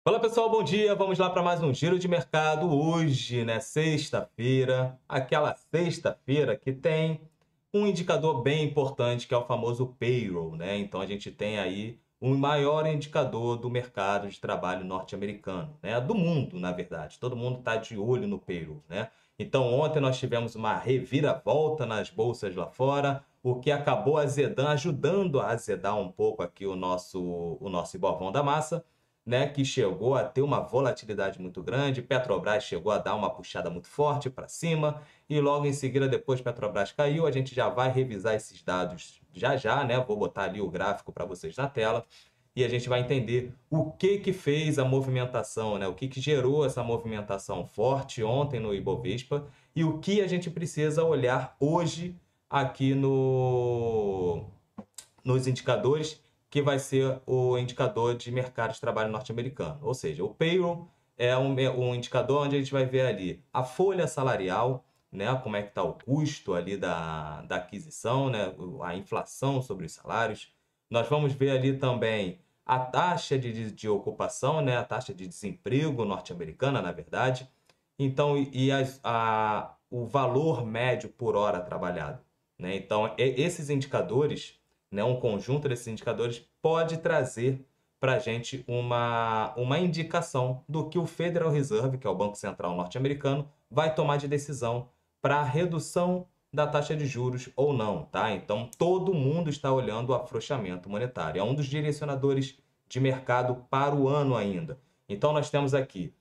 Fala pessoal, bom dia. Vamos lá para mais um giro de mercado hoje, né? Sexta-feira, aquela sexta-feira que tem um indicador bem importante que é o famoso payroll, né? Então a gente tem aí o maior indicador do mercado de trabalho norte-americano, né? Do mundo, na verdade. Todo mundo está de olho no payroll, né? Então ontem nós tivemos uma reviravolta nas bolsas lá fora, o que acabou ajudando a azedar um pouco aqui o nosso Ibovão da Massa, né, que chegou a ter uma volatilidade muito grande. Petrobras chegou a dar uma puxada muito forte para cima e logo em seguida, depois Petrobras caiu. A gente já vai revisar esses dados já já, né? Vou botar ali o gráfico para vocês na tela e a gente vai entender o que que fez a movimentação, né? O que que gerou essa movimentação forte ontem no Ibovespa e o que a gente precisa olhar hoje aqui nos indicadores, que vai ser o indicador de mercado de trabalho norte-americano. Ou seja, o payroll é um indicador onde a gente vai ver ali a folha salarial, né, como é que está o custo ali da aquisição, né, a inflação sobre os salários. Nós vamos ver ali também a taxa de ocupação, né, a taxa de desemprego norte-americana, na verdade. Então, o valor médio por hora trabalhada, né? Então, esses indicadores, né, um conjunto desses indicadores pode trazer para a gente uma indicação do que o Federal Reserve, que é o Banco Central norte-americano, vai tomar de decisão para a redução da taxa de juros ou não, tá? Então, todo mundo está olhando o afrouxamento monetário. É um dos direcionadores de mercado para o ano ainda. Então, nós temos aqui,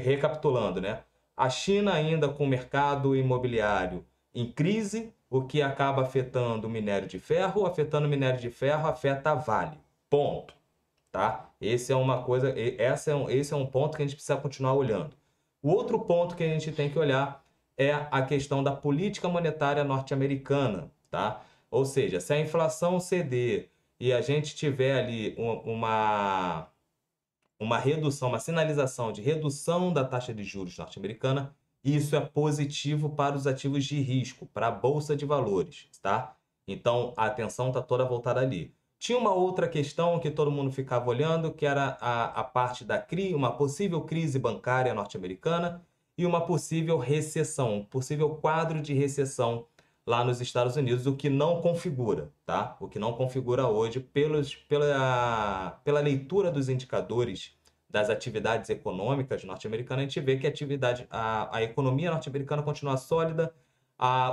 recapitulando, né? A China ainda com o mercado imobiliário em crise, o que acaba afetando o minério de ferro. Afetando o minério de ferro, afeta a Vale. Ponto. Tá? Esse é uma coisa, esse é um ponto que a gente precisa continuar olhando. O outro ponto que a gente tem que olhar é a questão da política monetária norte-americana, tá? Ou seja, se a inflação ceder e a gente tiver ali uma redução, uma sinalização de redução da taxa de juros norte-americana, isso é positivo para os ativos de risco, para a bolsa de valores, tá? Então a atenção está toda voltada ali. Tinha uma outra questão que todo mundo ficava olhando, que era a parte da CRI, uma possível crise bancária norte-americana e uma possível recessão, um possível quadro de recessão lá nos Estados Unidos, o que não configura, tá? O que não configura hoje pela leitura dos indicadores das atividades econômicas norte-americanas, a gente vê que a economia norte-americana continua sólida,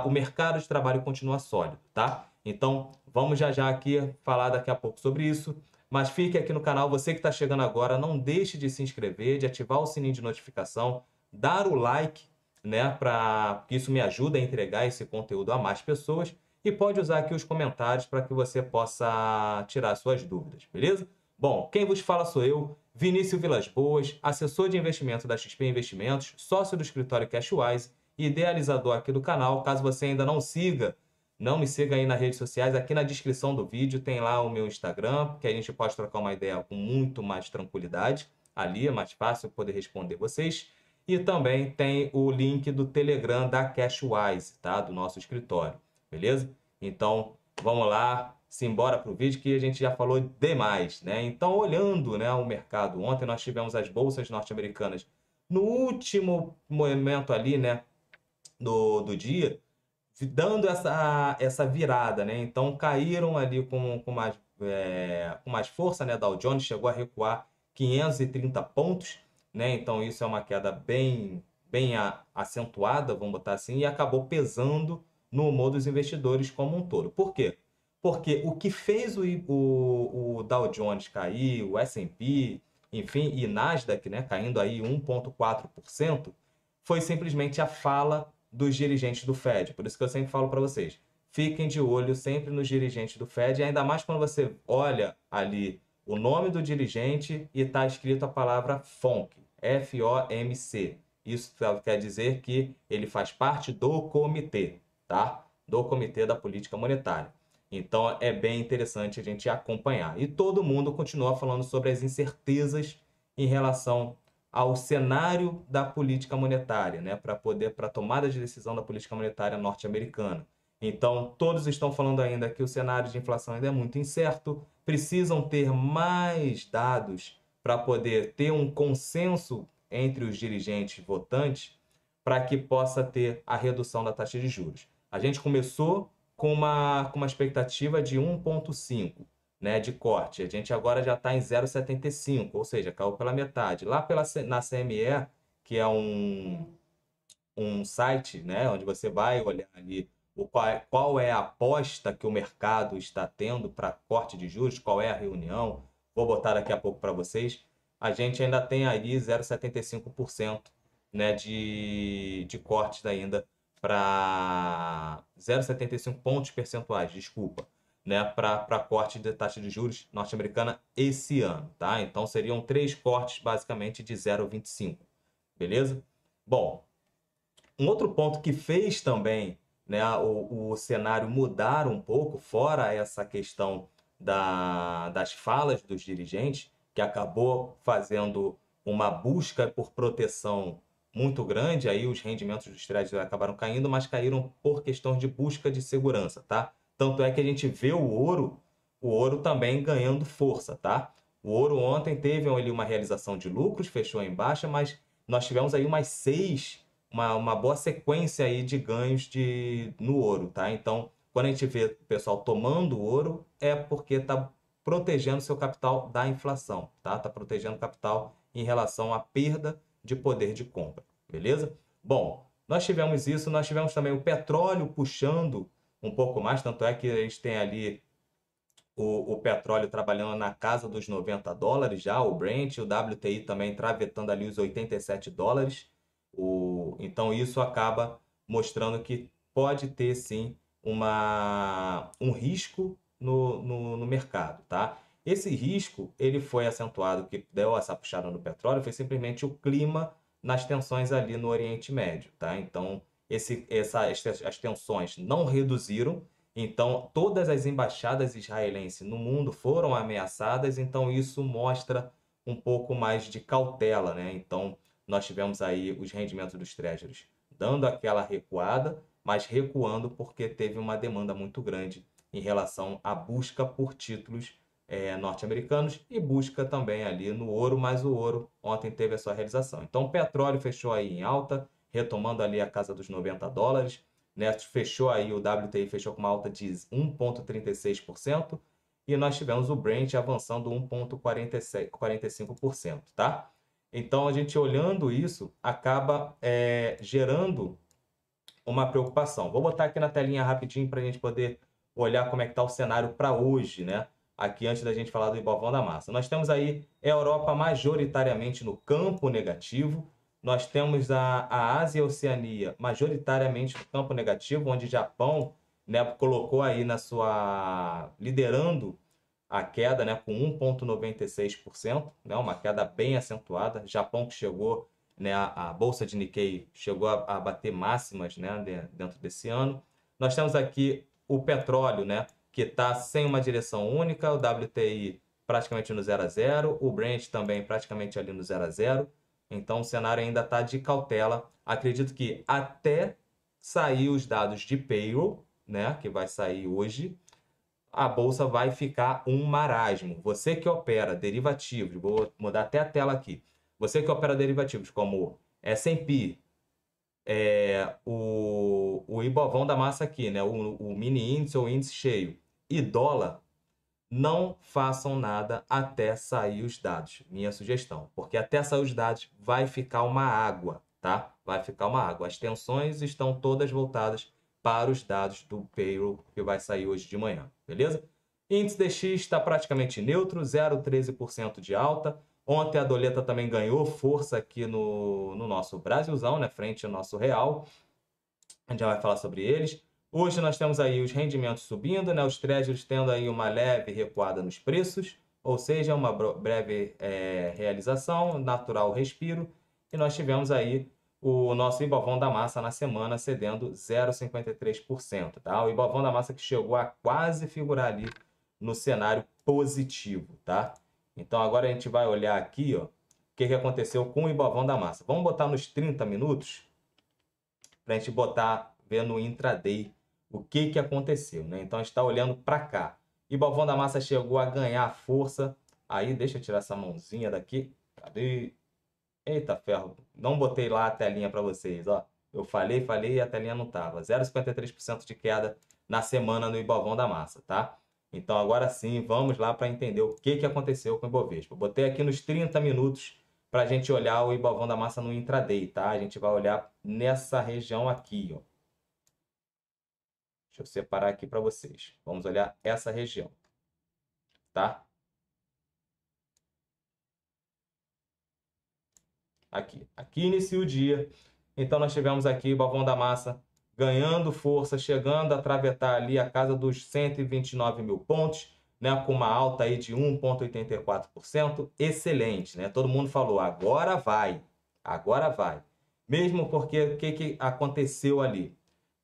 o mercado de trabalho continua sólido, tá? Então, vamos já já aqui falar daqui a pouco sobre isso, mas fique aqui no canal, você que está chegando agora, não deixe de se inscrever, de ativar o sininho de notificação, dar o like, né, que isso me ajuda a entregar esse conteúdo a mais pessoas e pode usar aqui os comentários para que você possa tirar suas dúvidas, beleza? Bom, quem vos fala sou eu, Vinícius Vilas Boas, assessor de investimento da XP Investimentos, sócio do escritório Cashwise e idealizador aqui do canal. Caso você ainda não me siga aí nas redes sociais, aqui na descrição do vídeo tem lá o meu Instagram, que a gente pode trocar uma ideia com muito mais tranquilidade. Ali é mais fácil poder responder vocês. E também tem o link do Telegram da Cashwise, tá? Do nosso escritório, beleza? Então, vamos lá, simbora para o vídeo que a gente já falou demais, né? Então, olhando, né, o mercado, ontem nós tivemos as bolsas norte-americanas no último momento ali, né, do dia, dando essa virada, né? Então, caíram ali com mais força, né? Dow Jones chegou a recuar 530 pontos, né? Então isso é uma queda bem acentuada, vamos botar assim, e acabou pesando no humor dos investidores como um todo. Por quê? Porque o que fez o Dow Jones cair, o S&P, enfim, e Nasdaq, né, caindo aí 1,4%, foi simplesmente a fala dos dirigentes do Fed. Por isso que eu sempre falo para vocês, fiquem de olho sempre nos dirigentes do Fed, e ainda mais quando você olha ali o nome do dirigente e está escrito a palavra FOMC, F-O-M-C. Isso quer dizer que ele faz parte do comitê, tá? Do Comitê da Política Monetária. Então é bem interessante a gente acompanhar. E todo mundo continua falando sobre as incertezas em relação ao cenário da política monetária, né, para a tomada de decisão da política monetária norte-americana. Então, todos estão falando ainda que o cenário de inflação ainda é muito incerto, precisam ter mais dados para poder ter um consenso entre os dirigentes votantes para que possa ter a redução da taxa de juros. A gente começou com uma expectativa de 1,5, né, de corte. A gente agora já está em 0,75, ou seja, caiu pela metade. Lá na CME, que é um site, né, onde você vai olhar ali qual é a aposta que o mercado está tendo para corte de juros, qual é a reunião. Vou botar daqui a pouco para vocês. A gente ainda tem aí 0,75%, né, de cortes ainda para 0,75 pontos percentuais, desculpa, né, para corte de taxa de juros norte-americana esse ano, tá? Então seriam 3 cortes basicamente de 0,25, beleza? Bom, um outro ponto que fez também, né, o cenário mudar um pouco, fora essa questão das falas dos dirigentes, que acabou fazendo uma busca por proteção muito grande, aí os rendimentos dos trades acabaram caindo, mas caíram por questão de busca de segurança, tá? Tanto é que a gente vê o ouro também ganhando força, tá? O ouro ontem teve ali uma realização de lucros, fechou em baixa, mas nós tivemos aí uma boa sequência aí de ganhos no ouro, tá? Então, quando a gente vê o pessoal tomando ouro, é porque está protegendo seu capital da inflação, tá? Está protegendo o capital em relação à perda de poder de compra, beleza? Bom, nós tivemos isso, nós tivemos também o petróleo puxando um pouco mais, tanto é que a gente tem ali o petróleo trabalhando na casa dos $90 já, o Brent, o WTI também travetando ali os $87. Então isso acaba mostrando que pode ter sim um risco no mercado, tá? Esse risco ele foi acentuado, que deu essa puxada no petróleo, foi simplesmente o clima nas tensões ali no Oriente Médio, tá? Então as tensões não reduziram, então todas as embaixadas israelenses no mundo foram ameaçadas, então isso mostra um pouco mais de cautela, né? Então nós tivemos aí os rendimentos dos treasuries dando aquela recuada, mas recuando porque teve uma demanda muito grande em relação à busca por títulos norte-americanos e busca também ali no ouro, mas o ouro ontem teve a sua realização. Então o petróleo fechou aí em alta, retomando ali a casa dos $90, né? Fechou aí, o WTI fechou com uma alta de 1,36% e nós tivemos o Brent avançando 1,45%, tá? Então, a gente olhando isso, acaba gerando uma preocupação. Vou botar aqui na telinha rapidinho para a gente poder olhar como é que está o cenário para hoje, né? Aqui, antes da gente falar do Ibovão da Massa. Nós temos aí a Europa majoritariamente no campo negativo. Nós temos a Ásia e a Oceania majoritariamente no campo negativo, onde o Japão, né, colocou aí liderando a queda, né, com 1,96%, né, uma queda bem acentuada. Japão que chegou, né, a bolsa de Nikkei chegou a bater máximas, né, dentro desse ano. Nós temos aqui o petróleo, né, que está sem uma direção única, o WTI praticamente no 0 a 0, o Brent também praticamente ali no 0 a 0. Então o cenário ainda está de cautela. Acredito que até sair os dados de payroll, né, que vai sair hoje, a bolsa vai ficar um marasmo. Você que opera derivativos, vou mudar até a tela aqui. Você que opera derivativos como S&P, o Ibovão da Massa aqui, né? O mini índice ou índice cheio e dólar, não façam nada até sair os dados. Minha sugestão. Porque até sair os dados vai ficar uma água, tá? Vai ficar uma água. As tensões estão todas voltadas para os dados do payroll que vai sair hoje de manhã, beleza? Índice DX está praticamente neutro, 0,13% de alta. Ontem a doleta também ganhou força aqui no nosso Brasilzão, né, frente ao nosso real. A gente já vai falar sobre eles. Hoje nós temos aí os rendimentos subindo, né, os treasuries tendo aí uma leve recuada nos preços, ou seja, uma breve realização, natural respiro. E nós tivemos aí o nosso Ibovão da Massa na semana cedendo 0,53%, tá? O Ibovão da Massa que chegou a quase figurar ali no cenário positivo, tá? Então agora a gente vai olhar aqui, ó, o que aconteceu com o Ibovão da Massa. Vamos botar nos 30 minutos para a gente ver no intraday o que aconteceu, né? Então a gente está olhando para cá. Ibovão da Massa chegou a ganhar força Aí, deixa eu tirar essa mãozinha daqui. Cadê? Eita ferro, não botei lá a telinha para vocês, ó. Eu falei e a telinha não tava. 0,53% de queda na semana no Ibovão da Massa, tá? Então agora sim, vamos lá para entender o que aconteceu com o Ibovespa. Eu botei aqui nos 30 minutos para a gente olhar o Ibovão da Massa no intraday, tá? A gente vai olhar nessa região aqui, ó. Deixa eu separar aqui para vocês. Vamos olhar essa região, tá? Aqui inicia o dia. Então nós tivemos aqui o Ibovão da Massa ganhando força, chegando a travetar ali a casa dos 129 mil pontos, né, com uma alta aí de 1,84%, excelente, né? Todo mundo falou, agora vai, agora vai. Mesmo porque o que aconteceu ali?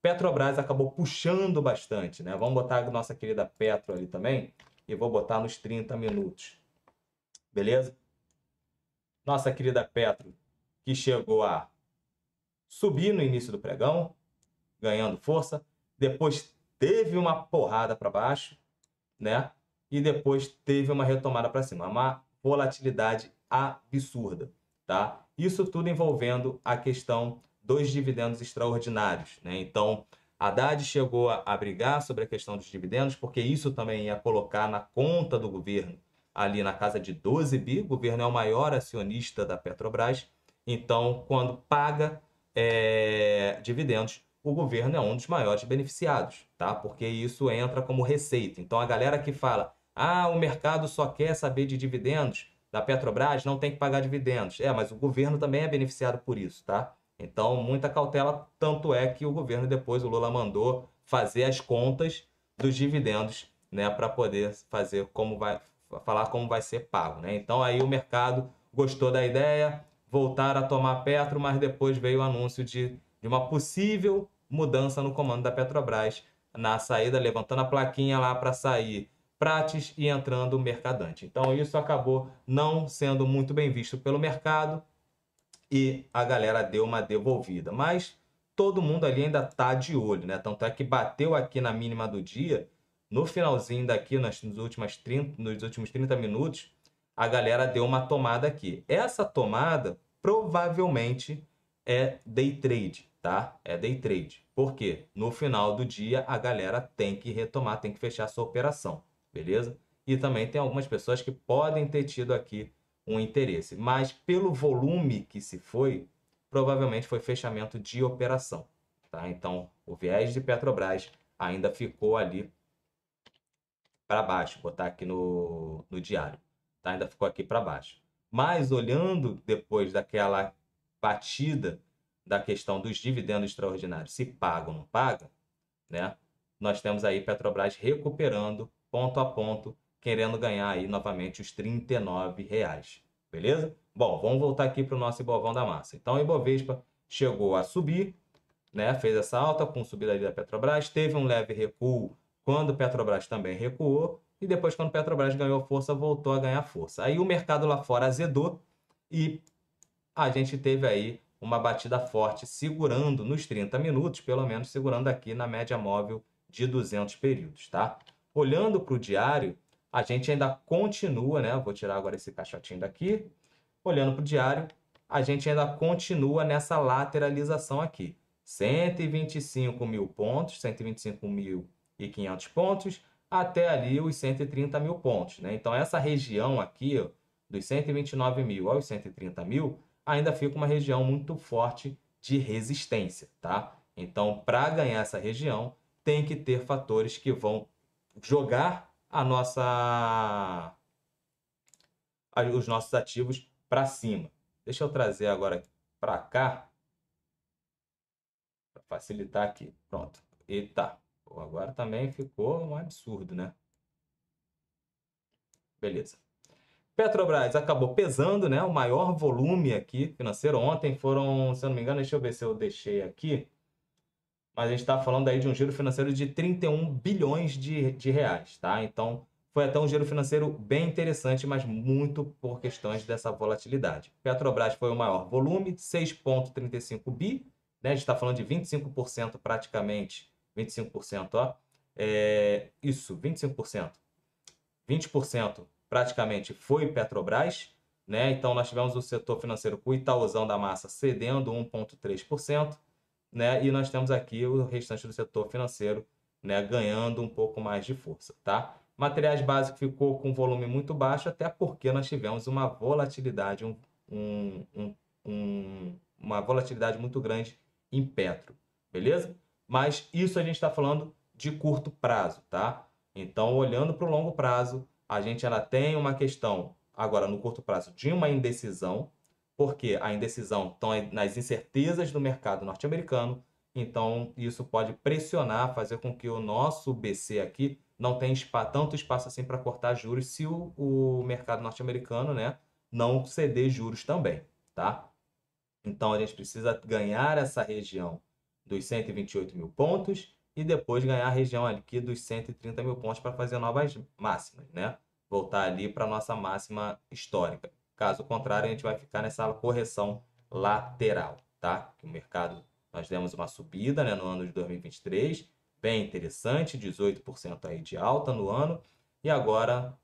Petrobras acabou puxando bastante, né? Vamos botar a nossa querida Petro ali também e vou botar nos 30 minutos, beleza? Nossa querida Petro, que chegou a subir no início do pregão, ganhando força, depois teve uma porrada para baixo, né? E depois teve uma retomada para cima, uma volatilidade absurda, tá? Isso tudo envolvendo a questão dos dividendos extraordinários, né? Então, Haddad chegou a brigar sobre a questão dos dividendos, porque isso também ia colocar na conta do governo ali na casa de 12 bi. O governo é o maior acionista da Petrobras, então, quando paga dividendos, o governo é um dos maiores beneficiados, tá? Porque isso entra como receita. Então, a galera que fala, o mercado só quer saber de dividendos da Petrobras, não tem que pagar dividendos. Mas o governo também é beneficiado por isso, tá? Então, muita cautela, tanto é que o governo depois, o Lula mandou fazer as contas dos dividendos, né, para poder fazer falar como vai ser pago, né? Então, aí o mercado gostou da ideia, voltaram a tomar Petro, mas depois veio o anúncio de uma possível mudança no comando da Petrobras, na saída, levantando a plaquinha lá para sair Prates e entrando o Mercadante. Então isso acabou não sendo muito bem visto pelo mercado e a galera deu uma devolvida. Mas todo mundo ali ainda está de olho, né? Tanto é que bateu aqui na mínima do dia, no finalzinho daqui, nos últimos 30 minutos, a galera deu uma tomada aqui. Essa tomada provavelmente é day trade, tá? É day trade. Por quê? No final do dia, a galera tem que retomar, tem que fechar sua operação, beleza? E também tem algumas pessoas que podem ter tido aqui um interesse, mas pelo volume que se foi, provavelmente foi fechamento de operação, tá? Então, o viés de Petrobras ainda ficou ali para baixo, vou botar aqui no diário, tá? Ainda ficou aqui para baixo. Mas olhando depois daquela batida da questão dos dividendos extraordinários, se paga ou não paga, né? Nós temos aí Petrobras recuperando ponto a ponto, querendo ganhar aí novamente os R$ 39, beleza? Bom, vamos voltar aqui para o nosso Ibovão da Massa. Então, o Ibovespa chegou a subir, né? Fez essa alta com subida ali da Petrobras, teve um leve recuo quando a Petrobras também recuou, e depois, quando a Petrobras ganhou força, voltou a ganhar força. Aí o mercado lá fora azedou e a gente teve aí uma batida forte, segurando nos 30 minutos, pelo menos segurando aqui na média móvel de 200 períodos, tá? Olhando para o diário, a gente ainda continua, né? Vou tirar agora esse caixotinho daqui. Olhando para o diário, a gente ainda continua nessa lateralização aqui. 125 mil pontos, 125.500 pontos, até ali os 130 mil pontos, né? Então, essa região aqui, ó, dos 129 mil aos 130 mil, ainda fica uma região muito forte de resistência, tá? Então, para ganhar essa região, tem que ter fatores que vão jogar os nossos ativos para cima. Deixa eu trazer agora para cá, para facilitar aqui. Pronto. Eita, agora também ficou um absurdo, né? Beleza. Petrobras acabou pesando, né? O maior volume aqui financeiro. Ontem foram, se eu não me engano, deixa eu ver se eu deixei aqui. Mas a gente está falando aí de um giro financeiro de 31 bilhões de reais, tá? Então, foi até um giro financeiro bem interessante, mas muito por questões dessa volatilidade. Petrobras foi o maior volume, 6,35 bi, né? A gente está falando de 25% praticamente, 25%, ó. Isso, 25%. 20% praticamente foi Petrobras, né? Então, nós tivemos o setor financeiro com o Itaúzão da Massa cedendo 1,3%, né? E nós temos aqui o restante do setor financeiro, né, ganhando um pouco mais de força, tá? Materiais básicos ficou com volume muito baixo, até porque nós tivemos uma volatilidade, uma volatilidade muito grande em Petro, beleza? Mas isso a gente está falando de curto prazo, tá? Então, olhando para o longo prazo, a gente ainda tem uma questão, agora no curto prazo, de uma indecisão, porque a indecisão está nas incertezas do mercado norte-americano, então isso pode pressionar, fazer com que o nosso BC aqui não tenha tanto espaço assim para cortar juros se o mercado norte-americano, né, não ceder juros também, tá? Então a gente precisa ganhar essa região dos 128 mil pontos e depois ganhar a região aqui dos 130 mil pontos para fazer novas máximas, né? Voltar ali para a nossa máxima histórica. Caso contrário, a gente vai ficar nessa correção lateral, tá? Que o mercado, nós demos uma subida, né, no ano de 2023, bem interessante, 18% aí de alta no ano, e agora,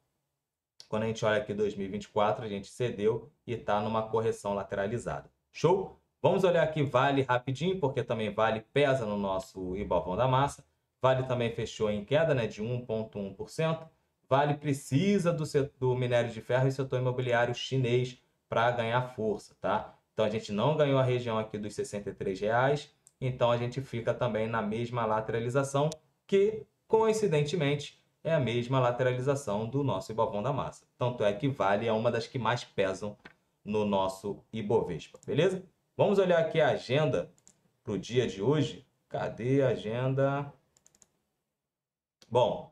quando a gente olha aqui 2024, a gente cedeu e está numa correção lateralizada. Show? Vamos olhar aqui Vale rapidinho, porque também Vale pesa no nosso Ibovão da Massa. Vale também fechou em queda, né, de 1,1%. Vale precisa do minério de ferro e setor imobiliário chinês para ganhar força, tá? Então a gente não ganhou a região aqui dos R$ 63, então a gente fica também na mesma lateralização, que coincidentemente é a mesma lateralização do nosso Ibovão da Massa. Tanto é que Vale é uma das que mais pesam no nosso Ibovespa, beleza? Vamos olhar aqui a agenda para o dia de hoje. Cadê a agenda? Bom,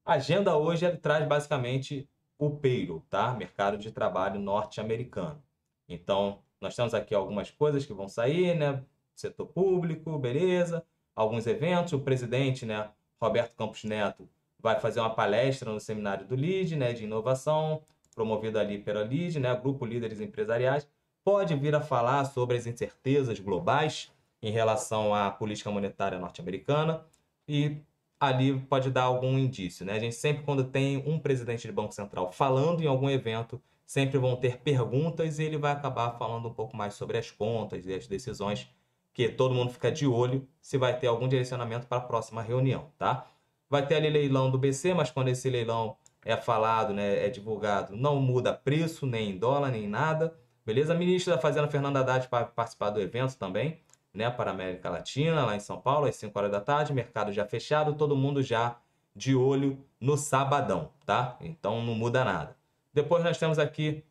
a agenda hoje traz basicamente o payroll, tá? Mercado de trabalho norte-americano. Então, nós temos aqui algumas coisas que vão sair, né? Setor público, beleza. Alguns eventos. O presidente, né, Roberto Campos Neto, vai fazer uma palestra no seminário do LEAD, né, de inovação, promovido ali pela LEAD, né, Grupo Líderes Empresariais. Pode vir a falar sobre as incertezas globais em relação à política monetária norte-americana e ali pode dar algum indício, né? A gente sempre, quando tem um presidente de Banco Central falando em algum evento, sempre vão ter perguntas e ele vai acabar falando um pouco mais sobre as contas e as decisões, que todo mundo fica de olho se vai ter algum direcionamento para a próxima reunião, tá? Vai ter ali leilão do BC, mas quando esse leilão é falado, né, é divulgado, não muda preço, nem em dólar, nem em nada, beleza? A ministra da Fazenda, Fernanda Haddad, vai participar do evento também, né, para a América Latina, lá em São Paulo, às 5 horas da tarde, mercado já fechado, todo mundo já de olho no sabadão, tá? Então não muda nada. Depois nós temos aqui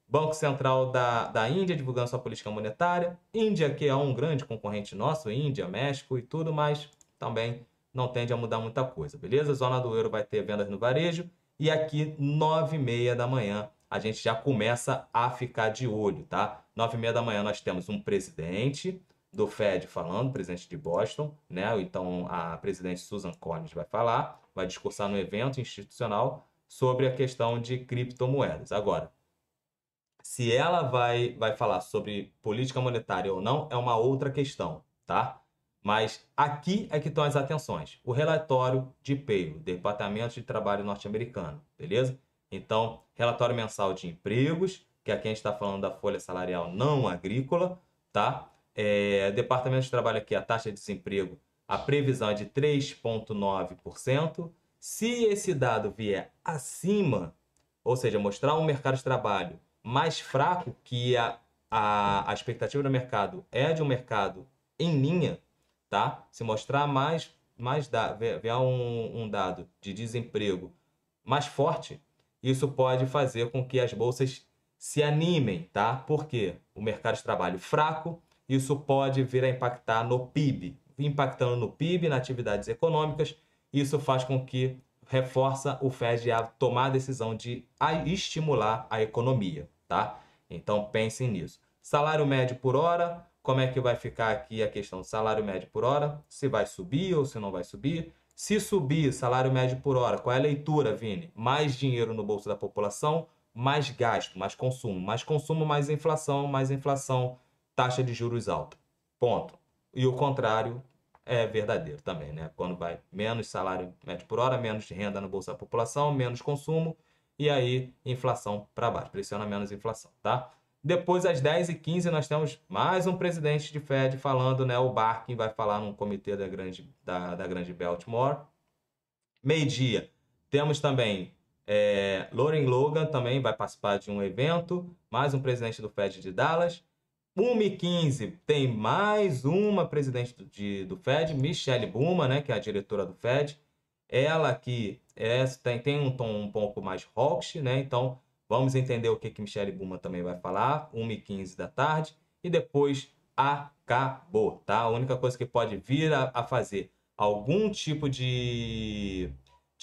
Banco Central da Índia divulgando sua política monetária. Índia, que é um grande concorrente nosso, Índia, México e tudo, mas também não tende a mudar muita coisa, beleza? Zona do euro vai ter vendas no varejo. E aqui, 9h30 da manhã, a gente já começa a ficar de olho, tá? 9h30 da manhã nós temos um presidente do Fed falando, presidente de Boston, né? Então a presidente Susan Collins vai falar, vai discursar no evento institucional sobre a questão de criptomoedas. Agora, se ela vai falar sobre política monetária ou não, é uma outra questão, tá? Mas aqui é que estão as atenções. O relatório de payroll, Departamento de Trabalho norte-americano, beleza? Então, relatório mensal de empregos, que aqui a gente está falando da folha salarial não agrícola, tá? Departamento de Trabalho aqui, a taxa de desemprego, a previsão é de 3,9%. Se esse dado vier acima, ou seja, mostrar um mercado de trabalho mais fraco, que a expectativa do mercado é de um mercado em linha, tá? Se mostrar vier um dado de desemprego mais forte, isso pode fazer com que as bolsas se animem, tá? Porque o mercado de trabalho fraco, isso pode vir a impactar no PIB. Impactando no PIB, nas atividades econômicas, isso faz com que reforça o Fed a tomar a decisão de estimular a economia, tá? Então pensem nisso. Salário médio por hora, como é que vai ficar aqui a questão do salário médio por hora? Se vai subir ou se não vai subir? Se subir salário médio por hora, qual é a leitura, Vini? Mais dinheiro no bolso da população, mais gasto, mais consumo, mais inflação, taxa de juros alta. Ponto. E o contrário é verdadeiro também, né? Quando vai menos salário médio por hora, menos renda no bolso da população, menos consumo e aí inflação para baixo, pressiona menos a inflação, tá? Depois, às 10h15, nós temos mais um presidente de Fed falando, né? O Barkin vai falar num comitê da grande Baltimore. Meio-dia, temos também Loren Logan, também vai participar de um evento, mais um presidente do Fed de Dallas. 1h15, tem mais uma presidente do Fed, Michelle Bowman, né, que é a diretora do Fed. Ela que tem um tom um pouco mais hawkish, né? Então, vamos entender o que Michelle Bowman também vai falar, 1h15 da tarde. E depois, acabou, tá? A única coisa que pode vir a fazer algum tipo de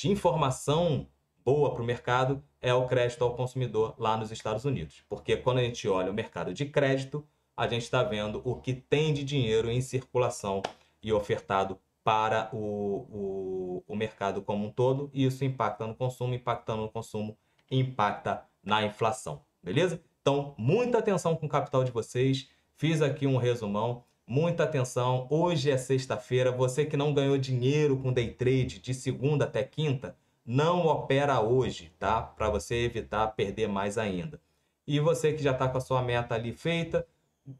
informação boa para o mercado é o crédito ao consumidor lá nos Estados Unidos. Porque quando a gente olha o mercado de crédito, a gente está vendo o que tem de dinheiro em circulação e ofertado para o mercado como um todo, e isso impacta no consumo, impactando no consumo, impacta na inflação, beleza? Então, muita atenção com o capital de vocês, fiz aqui um resumão, muita atenção, hoje é sexta-feira, você que não ganhou dinheiro com day trade de segunda até quinta, não opera hoje, tá? Para você evitar perder mais ainda. E você que já está com a sua meta ali feita,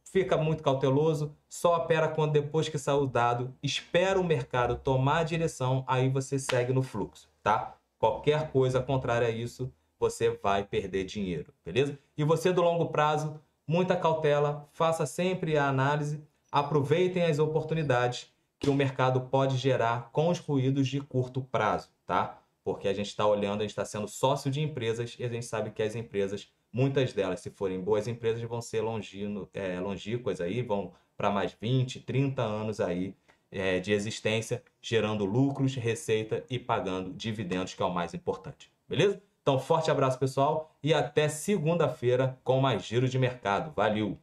fica muito cauteloso, só opera quando depois que saiu o dado, espera o mercado tomar a direção, aí você segue no fluxo, tá? Qualquer coisa contrária a isso, você vai perder dinheiro, beleza? E você do longo prazo, muita cautela, faça sempre a análise, aproveitem as oportunidades que o mercado pode gerar com os ruídos de curto prazo, tá? Porque a gente está olhando, a gente está sendo sócio de empresas e a gente sabe que as empresas, muitas delas, se forem boas empresas, vão ser longínquas aí, vão para mais 20, 30 anos aí de existência, gerando lucros, receita e pagando dividendos, que é o mais importante. Beleza? Então, forte abraço, pessoal, e até segunda-feira com mais Giro de Mercado. Valeu!